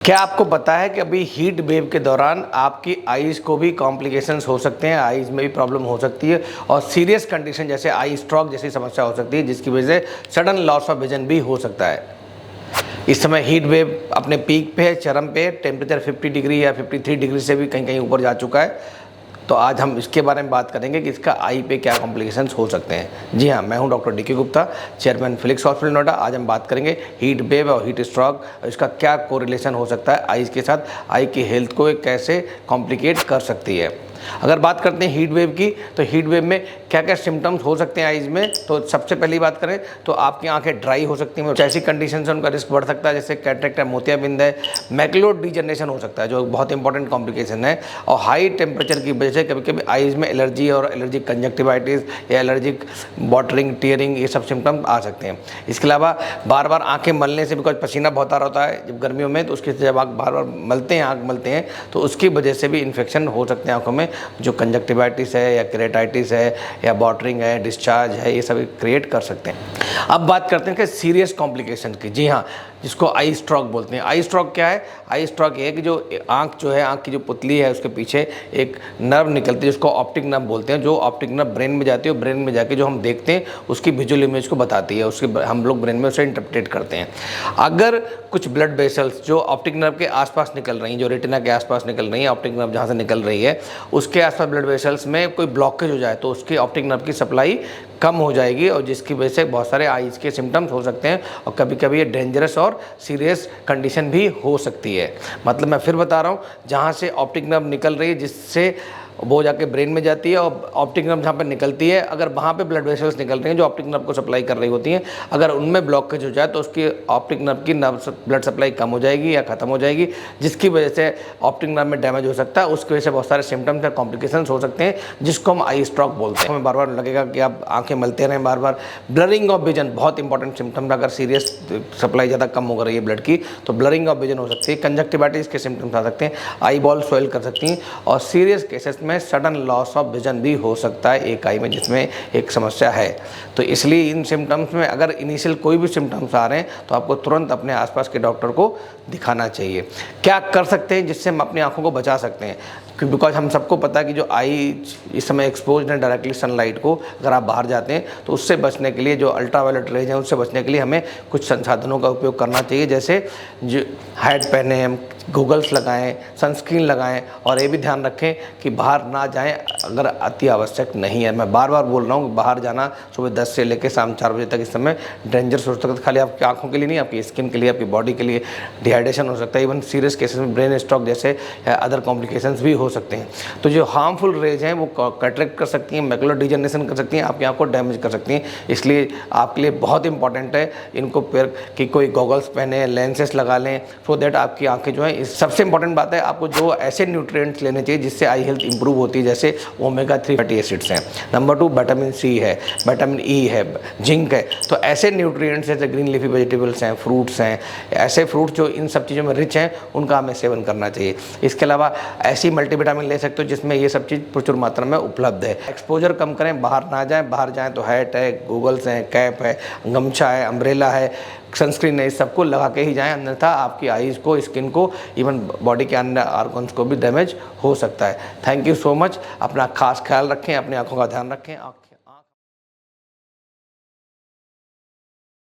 क्या आपको पता है कि अभी हीट वेव के दौरान आपकी आईज़ को भी कॉम्प्लिकेशंस हो सकते हैं, आईज़ में भी प्रॉब्लम हो सकती है और सीरियस कंडीशन जैसे आई स्ट्रोक जैसी समस्या हो सकती है, जिसकी वजह से सडन लॉस ऑफ विजन भी हो सकता है। इस समय हीट वेव अपने पीक पे है, चरम पे है, टेम्परेचर 50 डिग्री या 53 डिग्री से भी कहीं कहीं ऊपर जा चुका है। तो आज हम इसके बारे में बात करेंगे कि इसका आई पे क्या कॉम्प्लिकेशंस हो सकते हैं। जी हाँ, मैं हूं डॉक्टर डी के Gupta, chairman Felix hospital Noida. आज हम बात करेंगे हीट वेव और हीट स्ट्रोक, इसका क्या कोरिलेशन हो सकता है आईज़ के साथ, आई की हेल्थ को कैसे कॉम्प्लिकेट कर सकती है। अगर बात करते हैं हीट वेव की, तो हीट वेव में क्या क्या सिम्टम्स हो सकते हैं आईज़ में। तो सबसे पहली बात करें तो आपकी आंखें ड्राई हो सकती हैं, ऐसी कंडीशन से उनका रिस्क बढ़ सकता है जैसे कैटरेक्ट है, मोतियाबिंद है, मैकुलर डिजनरेशन हो सकता है जो बहुत इंपॉर्टेंट कॉम्प्लिकेशन है। और हाई टेम्परेचर की वजह से कभी कभी आईज़ में एलर्जी और एलर्जिक कंजक्टिवाइटिस या एलर्जिक वाटरिंग, टीयरिंग, ये सब सिम्टम्स आ सकते हैं। इसके अलावा बार बार आंखें मलने से, बिकॉज पसीना बहुत आ रहा होता है जब गर्मियों में, तो उसके जब आप बार बार मलते हैं, आँख मलते हैं, तो उसकी वजह से भी इन्फेक्शन हो सकते हैं आँखों में, जो कंजक्टिवाइटिस है या केरेटाइटिस है या वाटरिंग है, डिस्चार्ज है, ये सब क्रिएट कर सकते हैं। अब बात करते हैं कि सीरियस कॉम्प्लिकेशन की। जी हाँ, जिसको आई स्ट्रोक बोलते हैं। आई स्ट्रोक क्या है? आई स्ट्रोक ये है कि जो आँख जो है, आँख की जो पुतली है उसके पीछे एक नर्व निकलती है जिसको ऑप्टिक नर्व बोलते हैं, जो ऑप्टिक नर्व ब्रेन में जाती है और ब्रेन में जाके जो हम देखते हैं उसकी विजुअल इमेज को बताती है, उसके हम लोग ब्रेन में उसे इंटरप्रेट करते हैं। अगर कुछ ब्लड वेसल्स जो ऑप्टिक नर्व के आसपास निकल रही हैं, जो रेटिना के आसपास निकल रही हैं, ऑप्टिक नर्व जहाँ से निकल रही है उसके आसपास ब्लड वेसल्स में कोई ब्लॉकेज हो जाए तो उसकी ऑप्टिक नर्व की सप्लाई कम हो जाएगी और जिसकी वजह से बहुत सारे आईज़ के सिम्टम्स हो सकते हैं और कभी कभी ये डेंजरस और सीरियस कंडीशन भी हो सकती है। मतलब मैं फिर बता रहा हूँ, जहाँ से ऑप्टिक नर्व निकल रही है जिससे वो जाके ब्रेन में जाती है और ऑप्टिक नर्व जहाँ पर निकलती है, अगर वहाँ पे ब्लड वेसल्स निकल रही हैं जो ऑप्टिक नर्व को सप्लाई कर रही होती हैं, अगर उनमें ब्लॉकेज हो जाए तो उसकी ऑप्टिक नर्व की ब्लड सप्लाई कम हो जाएगी या ख़त्म हो जाएगी, जिसकी वजह से ऑप्टिक नर्व में डैमेज हो सकता है। उसकी वजह से बहुत सारे सिम्टम्स या कॉम्प्लिकेशंस हो सकते हैं जिसको हम आई स्ट्रोक बोलते हैं। हमें बार बार लगेगा कि आप आंखें मलते रहें, बार बार ब्लरिंग ऑफ विजन, बहुत इंपॉर्टेंट सिम्टम्स। अगर सीरियस सप्लाई ज़्यादा कम हो रही है ब्लड की तो ब्लरिंग ऑफ विजन हो सकती है, कंजक्टिवाइटिस के सिम्टम्स आ सकते हैं, आई बॉल स्वेल कर सकती हैं और सीरियस केसेस में सडन लॉस ऑफ विजन भी हो सकता है एक आई में जिसमें एक समस्या है। तो इसलिए इन सिम्टम्स में अगर इनिशियल कोई भी सिम्टम्स आ रहे हैं तो आपको तुरंत अपने आसपास के डॉक्टर को दिखाना चाहिए। क्या कर सकते हैं जिससे हम अपनी आंखों को बचा सकते हैं? बिकॉज हम सबको पता है कि जो आई इस समय एक्सपोज है डायरेक्टली सनलाइट को, अगर आप बाहर जाते हैं तो उससे बचने के लिए, जो अल्ट्रावायलेट रेज हैं उससे बचने के लिए हमें कुछ संसाधनों का उपयोग करना चाहिए, जैसे जो हैट पहने, हम गूगल्स लगाएं, सनस्क्रीन लगाएं और ये भी ध्यान रखें कि बाहर ना जाएं अगर अति आवश्यक नहीं है। मैं बार बार बोल रहा हूँ, बाहर जाना सुबह 10 से लेकर शाम 4 बजे तक इस समय डेंजरस हो सकता है, खाली आपकी आंखों के लिए नहीं, आपकी स्किन के लिए, आपकी बॉडी के लिए डिहाइड्रेशन हो सकता है। इवन सीरियस केसेस में ब्रेन स्ट्रोक जैसे अदर कॉम्प्लिकेशंस भी हो सकते हैं। तो जो हार्मफुल रेज हैं वो कैटरेक्ट कर सकती हैं, मैकुलर डिजनरेशन कर सकती हैं, आपकी आँख को डैमेज कर सकती हैं। इसलिए आपके लिए बहुत इंपॉर्टेंट है इनको कि कोई गॉगल्स पहने, लेंसेस लगा लें, सो दैट आपकी आंखें जो है, सबसे इंपॉर्टेंट बात है आपको जो ऐसे न्यूट्रिएंट्स लेने चाहिए जिससे आई हेल्थ इंप्रूव होती है, जैसे ओमेगा 3 फैटी एसिड्स हैं, नंबर 2 विटामिन सी है, विटामिन ई है, जिंक है। तो ऐसे न्यूट्रिएंट्स जैसे ग्रीन लीफी वेजिटेबल्स हैं, फ्रूट्स हैं, ऐसे फ्रूट्स जो इन सब चीज़ों में रिच हैं उनका हमें सेवन करना चाहिए। इसके अलावा ऐसी मल्टीविटामिन ले सकते हो जिसमें ये सब चीज़ प्रचुर मात्रा में उपलब्ध है। एक्सपोजर कम करें, बाहर ना जाएँ, बाहर जाएँ तो हैट है, गूगल्स हैं, कैप है, गमछा है, अम्ब्रेला है, सनस्क्रीन है, इस सबको लगा के ही जाएं, अन्यथा आपकी आईज़ को, स्किन को, इवन बॉडी के अन्य ऑर्गन्स को भी डैमेज हो सकता है। Thank you so much. अपना खास ख्याल रखें, अपनी आंखों का ध्यान रखें।